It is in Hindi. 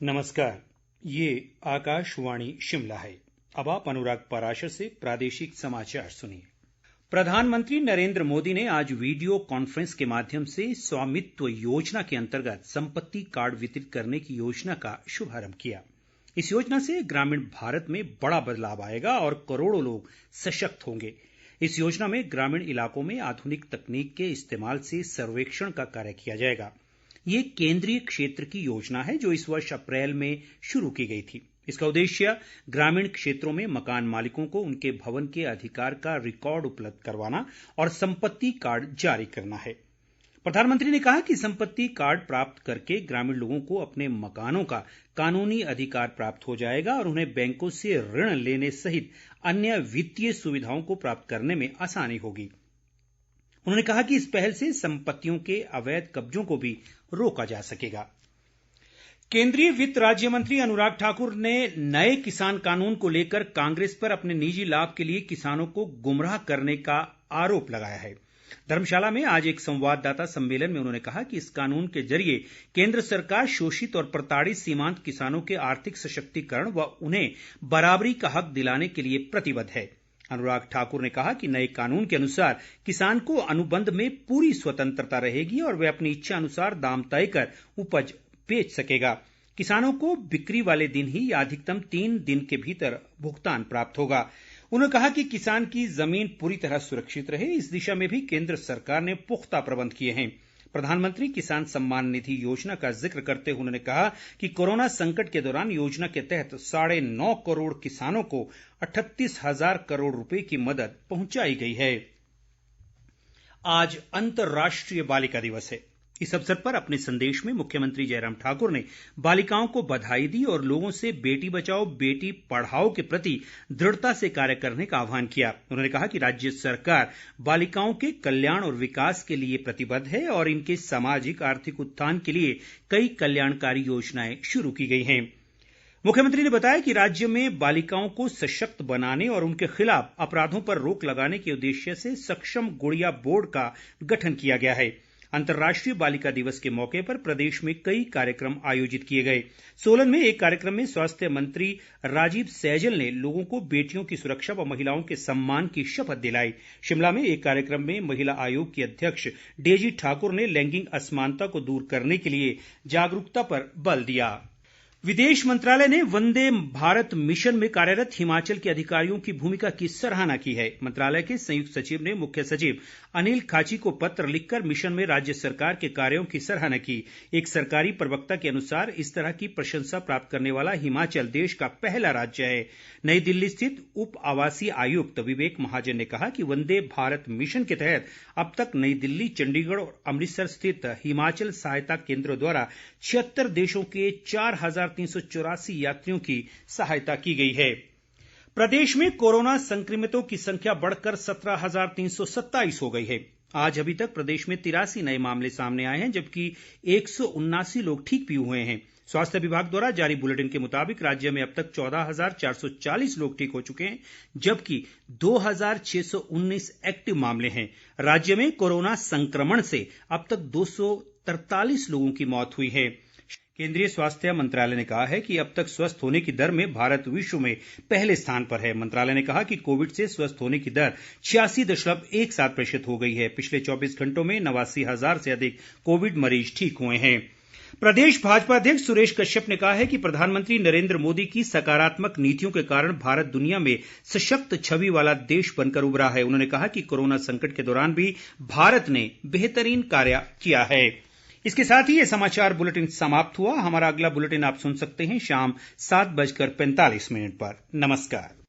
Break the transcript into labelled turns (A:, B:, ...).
A: नमस्कार, ये आकाशवाणी शिमला है। अब आप अनुराग पराशर से प्रादेशिक समाचार सुनिए। प्रधानमंत्री नरेंद्र मोदी ने आज वीडियो कॉन्फ्रेंस के माध्यम से स्वामित्व योजना के अंतर्गत संपत्ति कार्ड वितरित करने की योजना का शुभारंभ किया। इस योजना से ग्रामीण भारत में बड़ा बदलाव आएगा और करोड़ों लोग सशक्त होंगे। इस योजना में ग्रामीण इलाकों में आधुनिक तकनीक के इस्तेमाल से सर्वेक्षण का कार्य किया जाएगा। ये केंद्रीय क्षेत्र की योजना है जो इस वर्ष अप्रैल में शुरू की गई थी। इसका उद्देश्य ग्रामीण क्षेत्रों में मकान मालिकों को उनके भवन के अधिकार का रिकॉर्ड उपलब्ध करवाना और संपत्ति कार्ड जारी करना है। प्रधानमंत्री ने कहा कि संपत्ति कार्ड प्राप्त करके ग्रामीण लोगों को अपने मकानों का कानूनी अधिकार प्राप्त हो जाएगा और उन्हें बैंकों से ऋण लेने सहित अन्य वित्तीय सुविधाओं को प्राप्त करने में आसानी होगी। उन्होंने कहा कि इस पहल से संपत्तियों के अवैध कब्जों को भी रोका जा सकेगा। केंद्रीय वित्त राज्य मंत्री अनुराग ठाकुर ने नए किसान कानून को लेकर कांग्रेस पर अपने निजी लाभ के लिए किसानों को गुमराह करने का आरोप लगाया है। धर्मशाला में आज एक संवाददाता सम्मेलन में उन्होंने कहा कि इस कानून के जरिए केंद्र सरकार शोषित और प्रताड़ित सीमांत किसानों के आर्थिक सशक्तिकरण व उन्हें बराबरी का हक दिलाने के लिए प्रतिबद्ध है। अनुराग ठाकुर ने कहा कि नए कानून के अनुसार किसान को अनुबंध में पूरी स्वतंत्रता रहेगी और वह अपनी इच्छा अनुसार दाम तय कर उपज बेच सकेगा। किसानों को बिक्री वाले दिन ही या अधिकतम 3 दिन के भीतर भुगतान प्राप्त होगा। उन्होंने कहा कि किसान की जमीन पूरी तरह सुरक्षित रहे, इस दिशा में भी केंद्र सरकार ने पुख्ता प्रबंध किए हैं। प्रधानमंत्री किसान सम्मान निधि योजना का जिक्र करते हुए उन्होंने कहा कि कोरोना संकट के दौरान योजना के तहत 9.5 करोड़ किसानों को 38,000 करोड़ रुपए की मदद पहुंचाई गई है। आज अंतर्राष्ट्रीय बालिका दिवस है। इस अवसर पर अपने संदेश में मुख्यमंत्री जयराम ठाकुर ने बालिकाओं को बधाई दी और लोगों से बेटी बचाओ बेटी पढ़ाओ के प्रति दृढ़ता से कार्य करने का आह्वान किया। उन्होंने कहा कि राज्य सरकार बालिकाओं के कल्याण और विकास के लिए प्रतिबद्ध है और इनके सामाजिक आर्थिक उत्थान के लिए कई कल्याणकारी योजनाएं शुरू की गई हैं। मुख्यमंत्री ने बताया कि राज्य में बालिकाओं को सशक्त बनाने और उनके खिलाफ अपराधों पर रोक लगाने के उद्देश्य से सक्षम गुड़िया बोर्ड का गठन किया गया है। अंतर्राष्ट्रीय बालिका दिवस के मौके पर प्रदेश में कई कार्यक्रम आयोजित किए गए। सोलन में एक कार्यक्रम में स्वास्थ्य मंत्री राजीव सैजल ने लोगों को बेटियों की सुरक्षा व महिलाओं के सम्मान की शपथ दिलाई। शिमला में एक कार्यक्रम में महिला आयोग की अध्यक्ष डेजी ठाकुर ने लैंगिक असमानता को दूर करने के लिए जागरूकता पर बल दिया। विदेश मंत्रालय ने वंदे भारत मिशन में कार्यरत हिमाचल के अधिकारियों की भूमिका की सराहना की है। मंत्रालय के संयुक्त सचिव ने मुख्य सचिव अनिल खाची को पत्र लिखकर मिशन में राज्य सरकार के कार्यों की सराहना की। एक सरकारी प्रवक्ता के अनुसार इस तरह की प्रशंसा प्राप्त करने वाला हिमाचल देश का पहला राज्य है। नई दिल्ली स्थित उप आवासीय आयुक्त विवेक महाजन ने कहा कि वंदे भारत मिशन के तहत अब तक नई दिल्ली, चंडीगढ़ और अमृतसर स्थित हिमाचल सहायता केंद्रों द्वारा 76 देशों के 4,384 यात्रियों की सहायता की गई है। प्रदेश में कोरोना संक्रमितों की संख्या बढ़कर 17,327 हो गई है। आज अभी तक प्रदेश में 83 नए मामले सामने आए हैं, जबकि 179 लोग ठीक भी हुए हैं। स्वास्थ्य विभाग द्वारा जारी बुलेटिन के मुताबिक राज्य में अब तक 14,440 लोग ठीक हो चुके हैं, जबकि 2,619 एक्टिव मामले हैं। राज्य में कोरोना संक्रमण से अब तक 243 लोगों की मौत हुई है। केंद्रीय स्वास्थ्य मंत्रालय ने कहा है कि अब तक स्वस्थ होने की दर में भारत विश्व में पहले स्थान पर है। मंत्रालय ने कहा कि कोविड से स्वस्थ होने की दर 86.17% हो गई है। पिछले 24 घंटों में 89,000 से अधिक कोविड मरीज ठीक हुए हैं। प्रदेश भाजपा अध्यक्ष सुरेश कश्यप ने कहा है कि प्रधानमंत्री नरेंद्र मोदी की सकारात्मक नीतियों के कारण भारत दुनिया में सशक्त छवि वाला देश बनकर उभरा है। उन्होंने कहा कि कोरोना संकट के दौरान भी भारत ने बेहतरीन कार्य किया है। इसके साथ ही ये समाचार बुलेटिन समाप्त हुआ। हमारा अगला बुलेटिन आप सुन सकते हैं शाम 7:45 पर। नमस्कार।